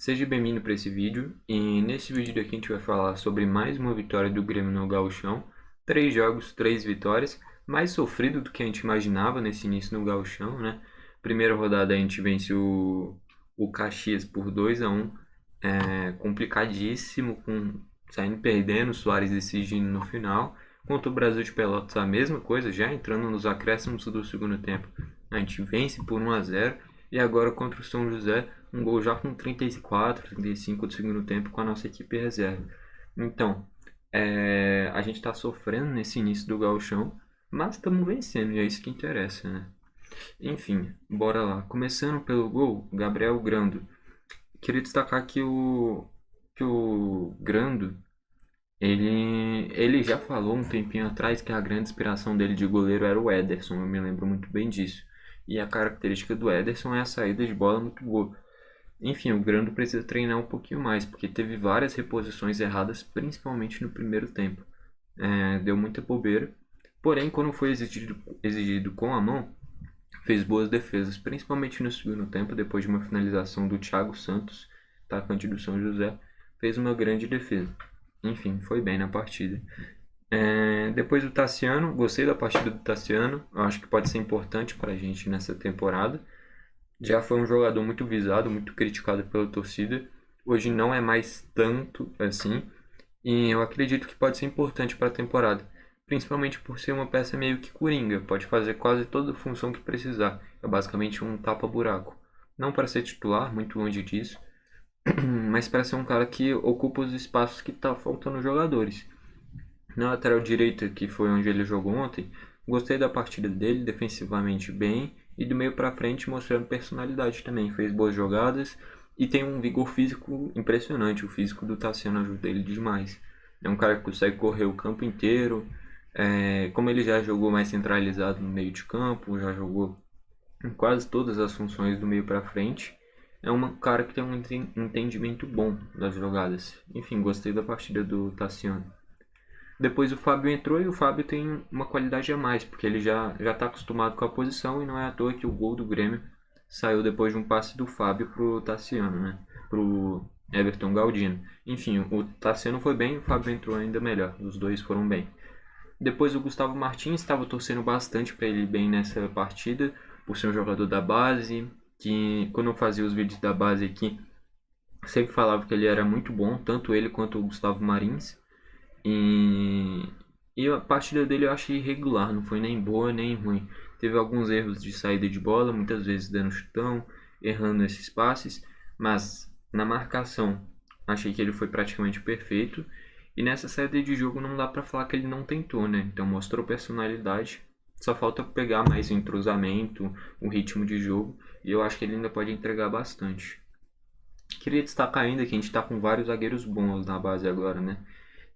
Seja bem-vindo para esse vídeo e nesse vídeo daqui a gente vai falar sobre mais uma vitória do Grêmio no Gauchão. 3 jogos, 3 vitórias, mais sofrido do que a gente imaginava nesse início no Gauchão, né? Primeira rodada a gente vence o Caxias por 2-1, complicadíssimo, saindo perdendo, o Soares decidindo no final. Contra o Brasil de Pelotas a mesma coisa, já entrando nos acréscimos do segundo tempo. A gente vence por 1-0 e agora contra o São José um gol já com 34, 35 do segundo tempo com a nossa equipe reserva. Então, a gente está sofrendo nesse início do gauchão, mas estamos vencendo e é isso que interessa, né? Enfim, bora lá. Começando pelo gol, Gabriel Grando. Queria destacar que o Grando, ele já falou um tempinho atrás que a grande inspiração dele de goleiro era o Ederson, eu me lembro muito bem disso. E a característica do Ederson é a saída de bola muito boa. Enfim, o Grando precisa treinar um pouquinho mais, porque teve várias reposições erradas, principalmente no primeiro tempo. Deu muita bobeira. Porém, quando foi exigido com a mão, fez boas defesas, principalmente no segundo tempo, depois de uma finalização do Thiago Santos, atacante do São José, fez uma grande defesa. Enfim, foi bem na partida. Depois do Tassiano, gostei da partida do Tassiano, eu acho que pode ser importante para a gente nessa temporada. Já foi um jogador muito visado, muito criticado pela torcida. Hoje não é mais tanto assim. E eu acredito que pode ser importante para a temporada. Principalmente por ser uma peça meio que coringa. Pode fazer quase toda a função que precisar. É basicamente um tapa-buraco. Não para ser titular, muito longe disso. Mas para ser um cara que ocupa os espaços que tá faltando jogadores. Na lateral direita, que foi onde ele jogou ontem, gostei da partida dele, defensivamente bem, e do meio para frente mostrando personalidade também, fez boas jogadas e tem um vigor físico impressionante, o físico do Tassiano ajuda ele demais. É um cara que consegue correr o campo inteiro, como ele já jogou mais centralizado no meio de campo, já jogou em quase todas as funções do meio para frente, é um cara que tem um entendimento bom das jogadas. Enfim, gostei da partida do Tassiano. Depois o Fábio entrou e o Fábio tem uma qualidade a mais, porque ele já está acostumado com a posição e não é à toa que o gol do Grêmio saiu depois de um passe do Fábio pro Tassiano, né? Pro Everton Galdino. Enfim, o Tassiano foi bem, o Fábio entrou ainda melhor, os dois foram bem. Depois o Gustavo Martins estava torcendo bastante para ele ir bem nessa partida, por ser um jogador da base, que quando eu fazia os vídeos da base aqui, sempre falava que ele era muito bom, tanto ele quanto o Gustavo Martins. E a partida dele eu achei irregular, não foi nem boa nem ruim. Teve alguns erros de saída de bola, muitas vezes dando chutão, errando esses passes, mas na marcação achei que ele foi praticamente perfeito. E nessa saída de jogo não dá pra falar que ele não tentou, né? Então mostrou personalidade, só falta pegar mais o entrosamento, o ritmo de jogo, e eu acho que ele ainda pode entregar bastante. Queria destacar ainda que a gente está com vários zagueiros bons na base agora, né?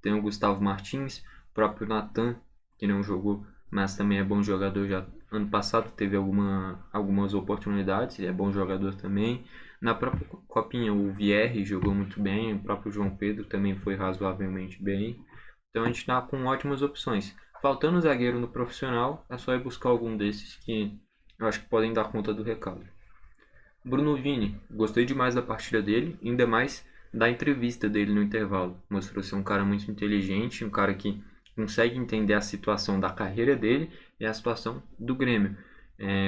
Tem o Gustavo Martins, o próprio Natan, que não jogou, mas também é bom jogador. Já ano passado teve algumas oportunidades, ele é bom jogador também. Na própria Copinha, o Vierre jogou muito bem, o próprio João Pedro também foi razoavelmente bem. Então a gente está com ótimas opções. Faltando zagueiro no profissional, é só ir buscar algum desses que eu acho que podem dar conta do recado. Bruno Vini, gostei demais da partida dele, ainda mais da entrevista dele no intervalo. Mostrou ser um cara muito inteligente, um cara que consegue entender a situação da carreira dele e a situação do Grêmio.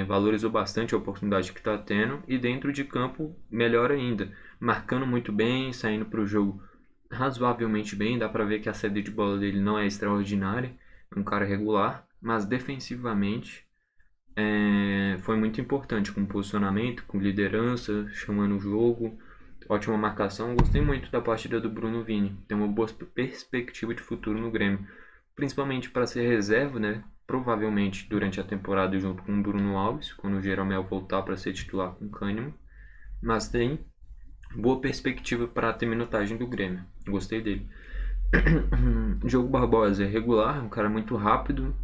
Valorizou bastante a oportunidade que está tendo e dentro de campo, melhor ainda. Marcando muito bem, saindo para o jogo razoavelmente bem. Dá para ver que a saída de bola dele não é extraordinária, é um cara regular, mas defensivamente foi muito importante com posicionamento, com liderança, chamando o jogo, ótima marcação. Gostei muito da partida do Bruno Vini, tem uma boa perspectiva de futuro no Grêmio, principalmente para ser reserva, né? Provavelmente durante a temporada junto com o Bruno Alves, quando o Jeromel voltar para ser titular com o Cânimo, mas tem boa perspectiva para ter minutagem do Grêmio. Gostei dele. Diogo Barbosa é regular, um cara muito rápido,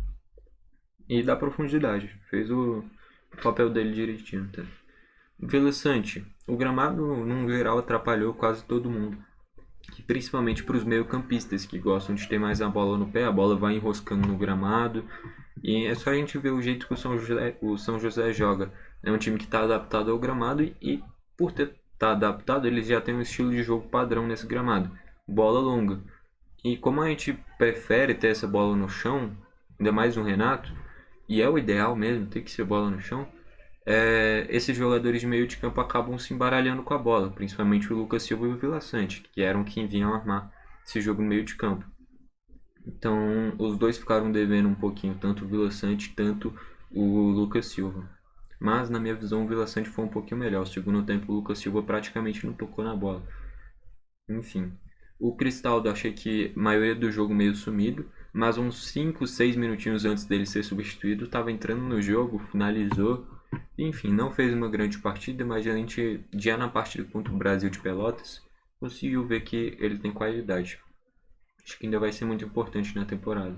e dá profundidade. Fez o papel dele direitinho. Tá? Vila Sante. O gramado, num geral, atrapalhou quase todo mundo. E principalmente para os meio-campistas que gostam de ter mais a bola no pé. A bola vai enroscando no gramado. E é só a gente ver o jeito que o São José joga. É um time que está adaptado ao gramado e por ter tá adaptado, eles já têm um estilo de jogo padrão nesse gramado, bola longa. E como a gente prefere ter essa bola no chão, ainda mais no Renato, e é o ideal mesmo, tem que ser bola no chão, esses jogadores de meio de campo acabam se embaralhando com a bola, principalmente o Lucas Silva e o Vila Sante, que eram quem vinham armar esse jogo no meio de campo. Então, os dois ficaram devendo um pouquinho, tanto o Vila Sante, tanto o Lucas Silva. Mas, na minha visão, o Vila Sante foi um pouquinho melhor. O segundo tempo, o Lucas Silva praticamente não tocou na bola. Enfim, o Cristaldo achei que a maioria do jogo meio sumido, mas uns 5, 6 minutinhos antes dele ser substituído, estava entrando no jogo, finalizou. Enfim, não fez uma grande partida, mas a gente já na partida contra o Brasil de Pelotas conseguiu ver que ele tem qualidade. Acho que ainda vai ser muito importante na temporada.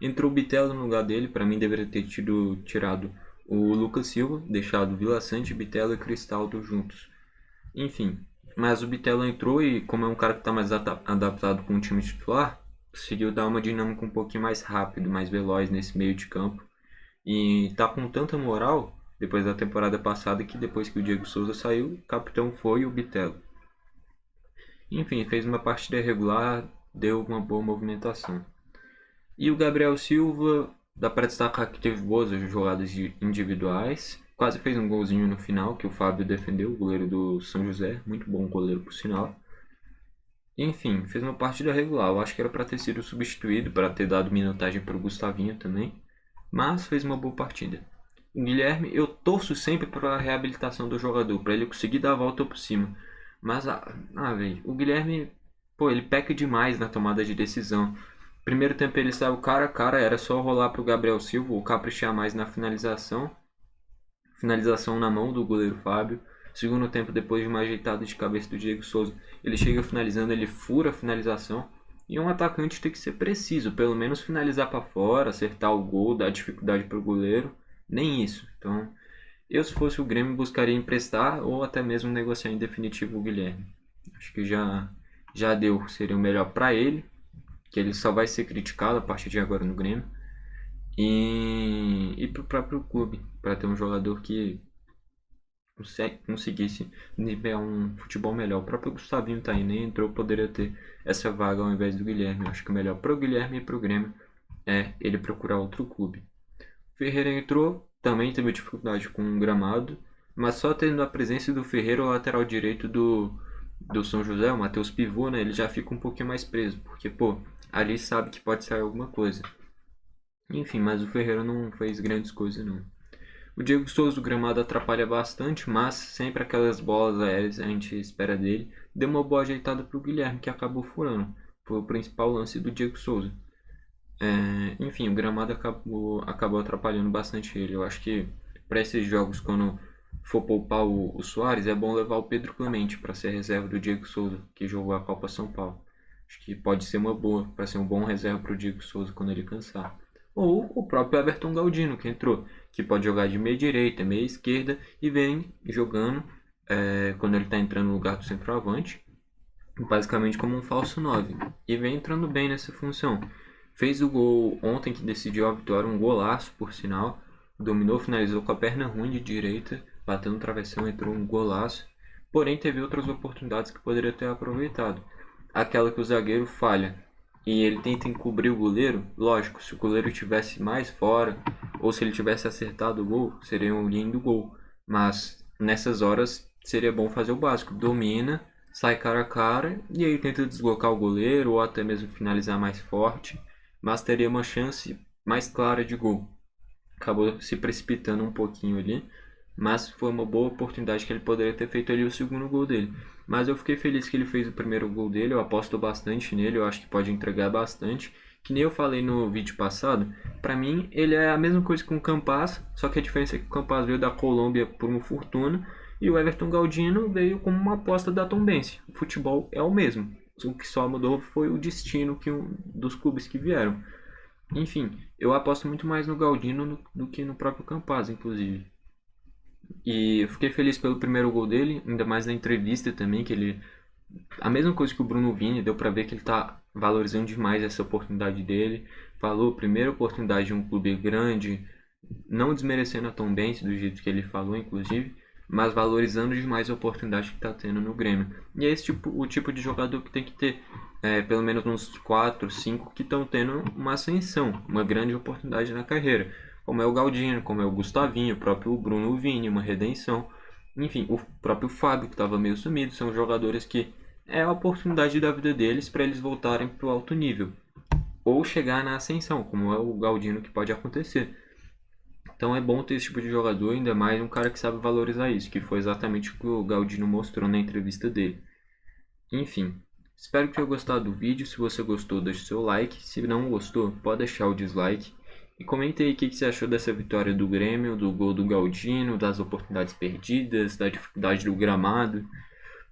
Entrou o Bitelo no lugar dele, para mim deveria ter tirado o Lucas Silva, deixado Vila Sante, Bitelo e Cristaldo juntos. Enfim, mas o Bitelo entrou e como é um cara que está mais adaptado com o time titular, conseguiu dar uma dinâmica um pouquinho mais rápido, mais veloz nesse meio de campo. E tá com tanta moral, depois da temporada passada, que depois que o Diego Souza saiu, o capitão foi o Bitelo. Enfim, fez uma partida regular, deu uma boa movimentação. E o Gabriel Silva, dá para destacar que teve boas jogadas individuais. Quase fez um golzinho no final, que o Fábio defendeu, o goleiro do São José. Muito bom goleiro, por sinal. Enfim, fez uma partida regular. Eu acho que era para ter sido substituído, para ter dado minutagem para o Gustavinho também. Mas fez uma boa partida. O Guilherme, eu torço sempre para a reabilitação do jogador, para ele conseguir dar a volta por cima. Mas, velho, o Guilherme, pô, ele peca demais na tomada de decisão. Primeiro tempo ele saiu cara a cara, era só rolar pro Gabriel Silva ou caprichar mais na finalização. Finalização na mão do goleiro Fábio. Segundo tempo, depois de uma ajeitada de cabeça do Diego Souza, ele chega finalizando, ele fura a finalização. E um atacante tem que ser preciso, pelo menos finalizar para fora, acertar o gol, dar dificuldade pro goleiro. Nem isso. Então, eu se fosse o Grêmio buscaria emprestar ou até mesmo negociar em definitivo o Guilherme. Acho que já deu, seria o melhor para ele, que ele só vai ser criticado a partir de agora no Grêmio, e para o próprio clube, para ter um jogador que conseguisse nivelar um futebol melhor. O próprio Gustavinho tá aí, nem entrou, poderia ter essa vaga ao invés do Guilherme. Eu acho que o melhor para o Guilherme e para o Grêmio é ele procurar outro clube. Ferreira entrou, também teve dificuldade com o gramado, mas só tendo a presença do Ferreira, o lateral direito do São José, o Matheus Pivô, né, ele já fica um pouquinho mais preso, porque, pô, ali sabe que pode sair alguma coisa. Enfim, mas o Ferreira não fez grandes coisas, não. O Diego Souza, o gramado atrapalha bastante, mas sempre aquelas bolas aéreas a gente espera dele. Deu uma boa ajeitada pro Guilherme, que acabou furando. Foi o principal lance do Diego Souza. Enfim, o gramado acabou atrapalhando bastante ele. Eu acho que para esses jogos, quando for poupar o Soares, é bom levar o Pedro Clemente para ser reserva do Diego Souza, que jogou a Copa São Paulo. Acho que pode ser uma boa, para ser um bom reserva para o Diego Souza quando ele cansar. Ou o próprio Everton Galdino, que entrou, que pode jogar de meia direita, meia esquerda e vem jogando quando ele está entrando no lugar do centroavante, basicamente como um falso 9. E vem entrando bem nessa função. Fez o gol ontem que decidiu a vitória, um golaço por sinal. Dominou, finalizou com a perna ruim de direita, bateu no travessão, entrou um golaço. Porém, teve outras oportunidades que poderia ter aproveitado. Aquela que o zagueiro falha e ele tenta encobrir o goleiro. Lógico, se o goleiro tivesse mais fora ou se ele tivesse acertado o gol, seria um lindo gol. Mas nessas horas seria bom fazer o básico: domina, sai cara a cara e aí tenta deslocar o goleiro ou até mesmo finalizar mais forte, mas teria uma chance mais clara de gol. Acabou se precipitando um pouquinho ali, mas foi uma boa oportunidade que ele poderia ter feito ali o segundo gol dele. Mas eu fiquei feliz que ele fez o primeiro gol dele, eu aposto bastante nele, eu acho que pode entregar bastante. Que nem eu falei no vídeo passado, pra mim ele é a mesma coisa que o Campas, só que a diferença é que o Campas veio da Colômbia por uma fortuna e o Everton Galdino veio como uma aposta da Tombense. O futebol é o mesmo, o que só mudou foi o destino dos clubes que vieram. Enfim, eu aposto muito mais no Galdino do que no próprio Campas, inclusive. E eu fiquei feliz pelo primeiro gol dele, ainda mais na entrevista também, que ele... A mesma coisa que o Bruno Vini, deu pra ver que ele tá valorizando demais essa oportunidade dele. Falou, primeira oportunidade de um clube grande, não desmerecendo a Tombense do jeito que ele falou, inclusive, mas valorizando demais a oportunidade que está tendo no Grêmio. E é esse o tipo de jogador que tem que ter pelo menos uns 4, 5 que estão tendo uma ascensão, uma grande oportunidade na carreira, como é o Galdino, como é o Gustavinho, o próprio Bruno Vini, uma redenção. Enfim, o próprio Fábio, que estava meio sumido, são jogadores que é a oportunidade da vida deles para eles voltarem para o alto nível. Ou chegar na ascensão, como é o Galdino que pode acontecer. Então é bom ter esse tipo de jogador, ainda mais um cara que sabe valorizar isso, que foi exatamente o que o Galdino mostrou na entrevista dele. Enfim, espero que tenha gostado do vídeo. Se você gostou, deixe seu like. Se não gostou, pode deixar o dislike. E comente aí o que você achou dessa vitória do Grêmio, do gol do Galdino, das oportunidades perdidas, da dificuldade do gramado.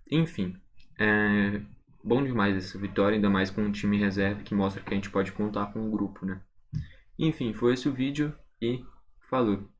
Enfim, é bom demais essa vitória, ainda mais com um time reserva que mostra que a gente pode contar com um grupo, né? Enfim, foi esse o vídeo e falou!